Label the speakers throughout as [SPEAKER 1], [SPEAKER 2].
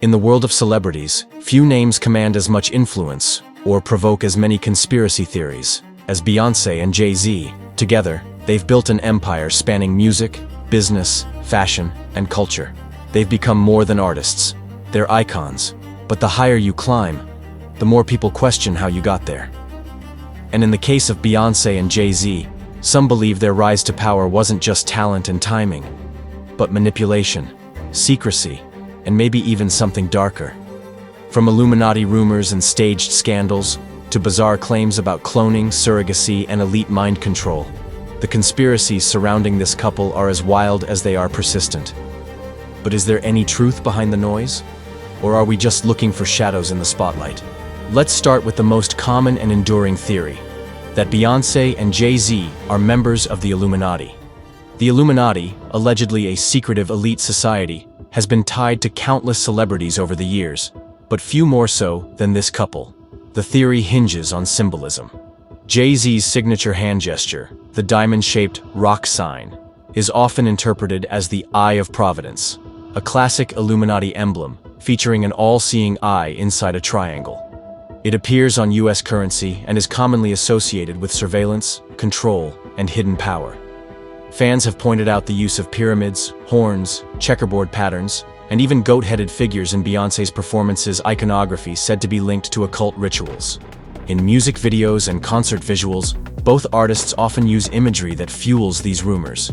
[SPEAKER 1] In the world of celebrities, few names command as much influence or provoke as many conspiracy theories as Beyoncé and Jay-Z. Together, they've built an empire spanning music, business, fashion, and culture. They've become more than artists. They're icons. But the higher you climb, the more people question how you got there. And in the case of Beyoncé and Jay-Z, some believe their rise to power wasn't just talent and timing, but manipulation, secrecy, and maybe even something darker. From Illuminati rumors and staged scandals, to bizarre claims about cloning, surrogacy, and elite mind control, the conspiracies surrounding this couple are as wild as they are persistent. But is there any truth behind the noise? Or are we just looking for shadows in the spotlight? Let's start with the most common and enduring theory, that Beyoncé and Jay-Z are members of the Illuminati. The Illuminati, allegedly a secretive elite society, has been tied to countless celebrities over the years, but few more so than this couple. The theory hinges on symbolism. Jay-Z's signature hand gesture, the diamond-shaped rock sign, is often interpreted as the Eye of Providence, a classic Illuminati emblem featuring an all-seeing eye inside a triangle. It appears on US currency and is commonly associated with surveillance, control, and hidden power. Fans have pointed out the use of pyramids, horns, checkerboard patterns, and even goat-headed figures in Beyoncé's performance's iconography said to be linked to occult rituals. In music videos and concert visuals, both artists often use imagery that fuels these rumors.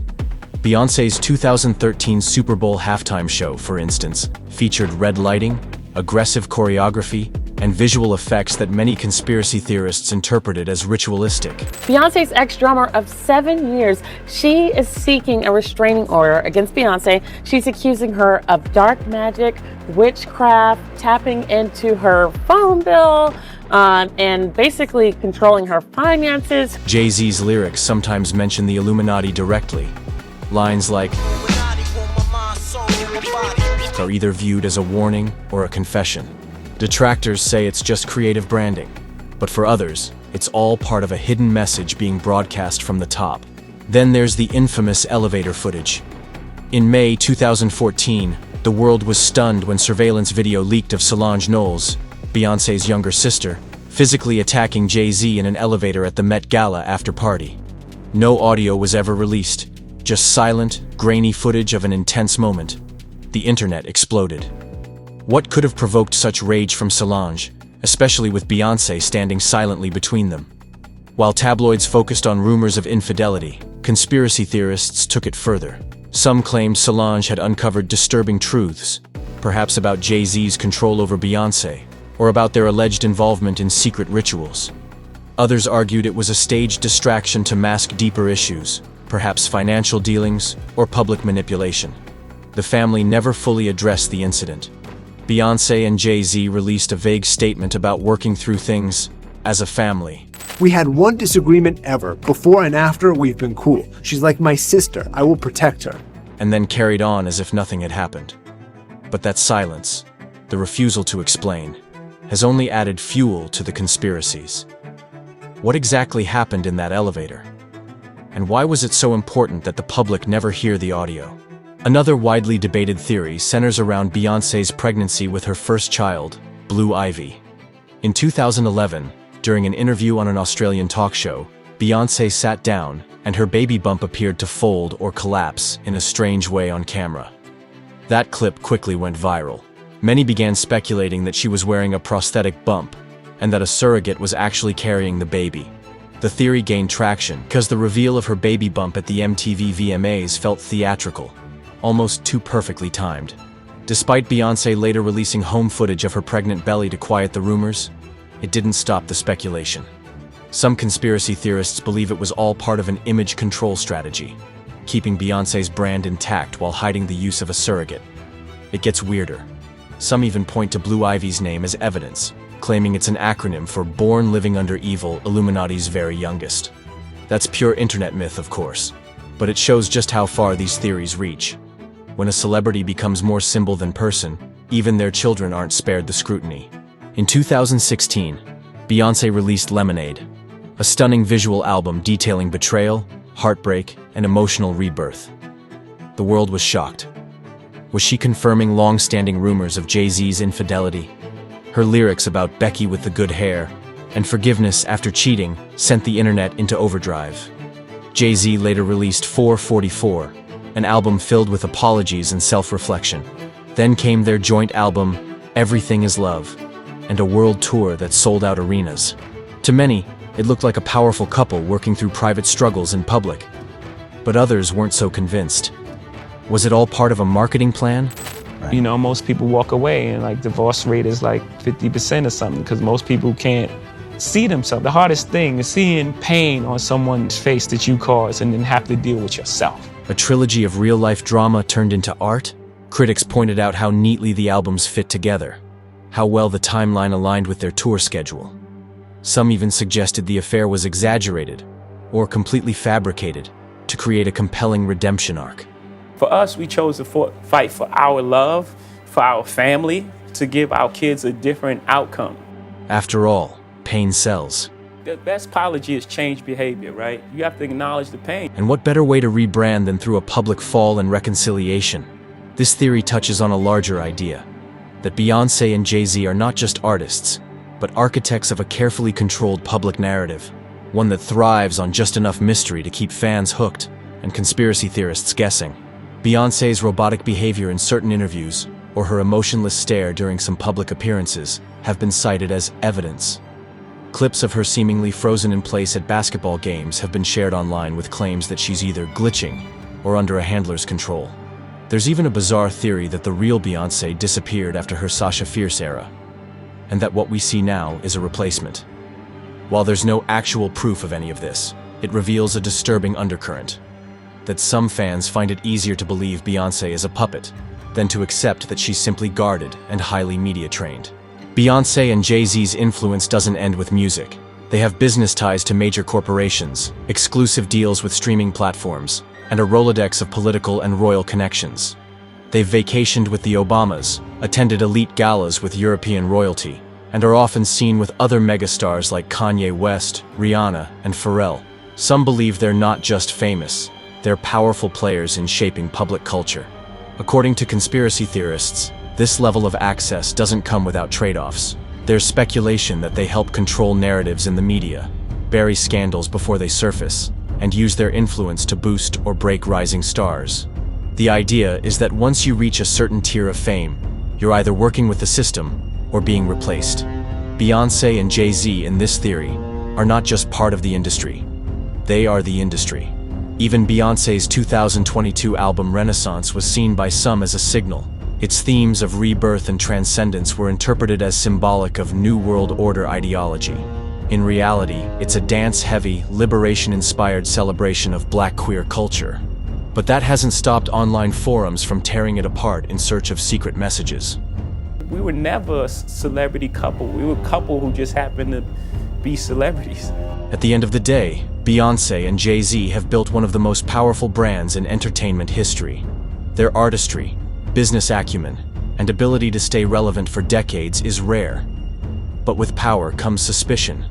[SPEAKER 1] Beyoncé's 2013 Super Bowl halftime show, for instance, featured red lighting, aggressive choreography, and visual effects that many conspiracy theorists interpreted as ritualistic.
[SPEAKER 2] Beyoncé's ex-drummer of 7 years, she is seeking a restraining order against Beyoncé. She's accusing her of dark magic, witchcraft, tapping into her phone bill, and basically controlling her finances.
[SPEAKER 1] Jay-Z's lyrics sometimes mention the Illuminati directly. Lines like are either viewed as a warning or a confession. Detractors say it's just creative branding, but for others, it's all part of a hidden message being broadcast from the top. Then there's the infamous elevator footage. In May 2014, the world was stunned when surveillance video leaked of Solange, Beyoncé's younger sister, physically attacking Jay-Z in an elevator at the Met Gala after party. No audio was ever released, just silent, grainy footage of an intense moment. The internet exploded. What could have provoked such rage from Solange, especially with Beyoncé standing silently between them? While tabloids focused on rumors of infidelity, conspiracy theorists took it further. Some claimed Solange had uncovered disturbing truths, perhaps about Jay-Z's control over Beyoncé, or about their alleged involvement in secret rituals. Others argued it was a staged distraction to mask deeper issues, perhaps financial dealings or public manipulation. The family never fully addressed the incident. Beyoncé and Jay-Z released a vague statement about working through things as a family.
[SPEAKER 3] We had one disagreement ever. Before and after, we've been cool. She's like my sister. I will protect her.
[SPEAKER 1] And then carried on as if nothing had happened. But that silence, the refusal to explain, has only added fuel to the conspiracies. What exactly happened in that elevator? And why was it so important that the public never hear the audio? Another widely debated theory centers around Beyoncé's pregnancy with her first child, Blue Ivy. In 2011, during an interview on an Australian talk show, Beyoncé sat down and her baby bump appeared to fold or collapse in a strange way on camera. That clip quickly went viral. Many began speculating that she was wearing a prosthetic bump and that a surrogate was actually carrying the baby. The theory gained traction because the reveal of her baby bump at the MTV VMAs felt theatrical, almost too perfectly timed. Despite Beyoncé later releasing home footage of her pregnant belly to quiet the rumors, it didn't stop the speculation. Some conspiracy theorists believe it was all part of an image control strategy, keeping Beyoncé's brand intact while hiding the use of a surrogate. It gets weirder. Some even point to Blue Ivy's name as evidence, claiming it's an acronym for Born Living Under Evil, Illuminati's very youngest. That's pure internet myth, of course, but it shows just how far these theories reach. When a celebrity becomes more symbol than person, even their children aren't spared the scrutiny. In 2016, Beyoncé released Lemonade, a stunning visual album detailing betrayal, heartbreak, and emotional rebirth. The world was shocked. Was she confirming long-standing rumors of Jay-Z's infidelity? Her lyrics about Becky with the good hair and forgiveness after cheating sent the internet into overdrive. Jay-Z later released 444, an album filled with apologies and self-reflection. Then came their joint album, Everything Is Love, and a world tour that sold out arenas. To many, it looked like a powerful couple working through private struggles in public. But others weren't so convinced. Was it all part of a marketing plan?
[SPEAKER 4] You know, most people walk away and like divorce rate is like 50% or something because most people can't see themselves. The hardest thing is seeing pain on someone's face that you caused and then have to deal with yourself.
[SPEAKER 1] A trilogy of real-life drama turned into art? Critics pointed out how neatly the albums fit together, how well the timeline aligned with their tour schedule. Some even suggested the affair was exaggerated or completely fabricated to create a compelling redemption arc.
[SPEAKER 4] For us, we chose to fight for our love, for our family, to give our kids a different outcome.
[SPEAKER 1] After all, pain sells.
[SPEAKER 4] The best apology is change behavior, right? You have to acknowledge the pain.
[SPEAKER 1] And what better way to rebrand than through a public fall and reconciliation? This theory touches on a larger idea, that Beyoncé and Jay-Z are not just artists, but architects of a carefully controlled public narrative, one that thrives on just enough mystery to keep fans hooked and conspiracy theorists guessing. Beyoncé's robotic behavior in certain interviews, or her emotionless stare during some public appearances, have been cited as evidence. Clips of her seemingly frozen in place at basketball games have been shared online with claims that she's either glitching or under a handler's control. There's even a bizarre theory that the real Beyoncé disappeared after her Sasha Fierce era, and that what we see now is a replacement. While there's no actual proof of any of this, it reveals a disturbing undercurrent, that some fans find it easier to believe Beyoncé is a puppet than to accept that she's simply guarded and highly media-trained. Beyoncé and Jay-Z's influence doesn't end with music. They have business ties to major corporations, exclusive deals with streaming platforms, and a Rolodex of political and royal connections. They've vacationed with the Obamas, attended elite galas with European royalty, and are often seen with other megastars like Kanye West, Rihanna, and Pharrell. Some believe they're not just famous, they're powerful players in shaping public culture. According to conspiracy theorists, this level of access doesn't come without trade-offs. There's speculation that they help control narratives in the media, bury scandals before they surface, and use their influence to boost or break rising stars. The idea is that once you reach a certain tier of fame, you're either working with the system or being replaced. Beyoncé and Jay-Z in this theory are not just part of the industry, they are the industry. Even Beyoncé's 2022 album Renaissance was seen by some as a signal. Its themes of rebirth and transcendence were interpreted as symbolic of New World Order ideology. In reality, it's a dance-heavy, liberation-inspired celebration of Black queer culture. But that hasn't stopped online forums from tearing it apart in search of secret messages.
[SPEAKER 4] We were never a celebrity couple. We were a couple who just happened to be celebrities.
[SPEAKER 1] At the end of the day, Beyoncé and Jay-Z have built one of the most powerful brands in entertainment history. Their artistry, business acumen, and ability to stay relevant for decades is rare. But with power comes suspicion.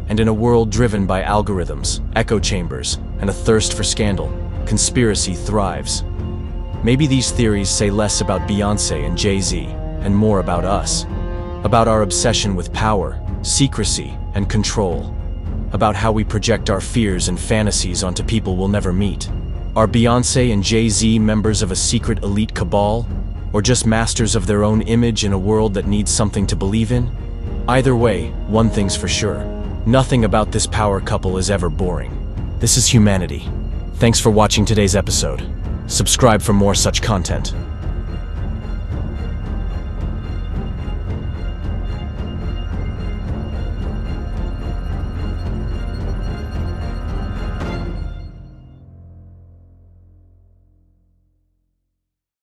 [SPEAKER 1] And in a world driven by algorithms, echo chambers, and a thirst for scandal, conspiracy thrives. Maybe these theories say less about Beyoncé and Jay-Z, and more about us. About our obsession with power, secrecy, and control. About how we project our fears and fantasies onto people we'll never meet. Are Beyoncé and Jay-Z members of a secret elite cabal? Or just masters of their own image in a world that needs something to believe in? Either way, one thing's for sure. Nothing about this power couple is ever boring. This is humanity. Thanks for watching today's episode. Subscribe for more such content.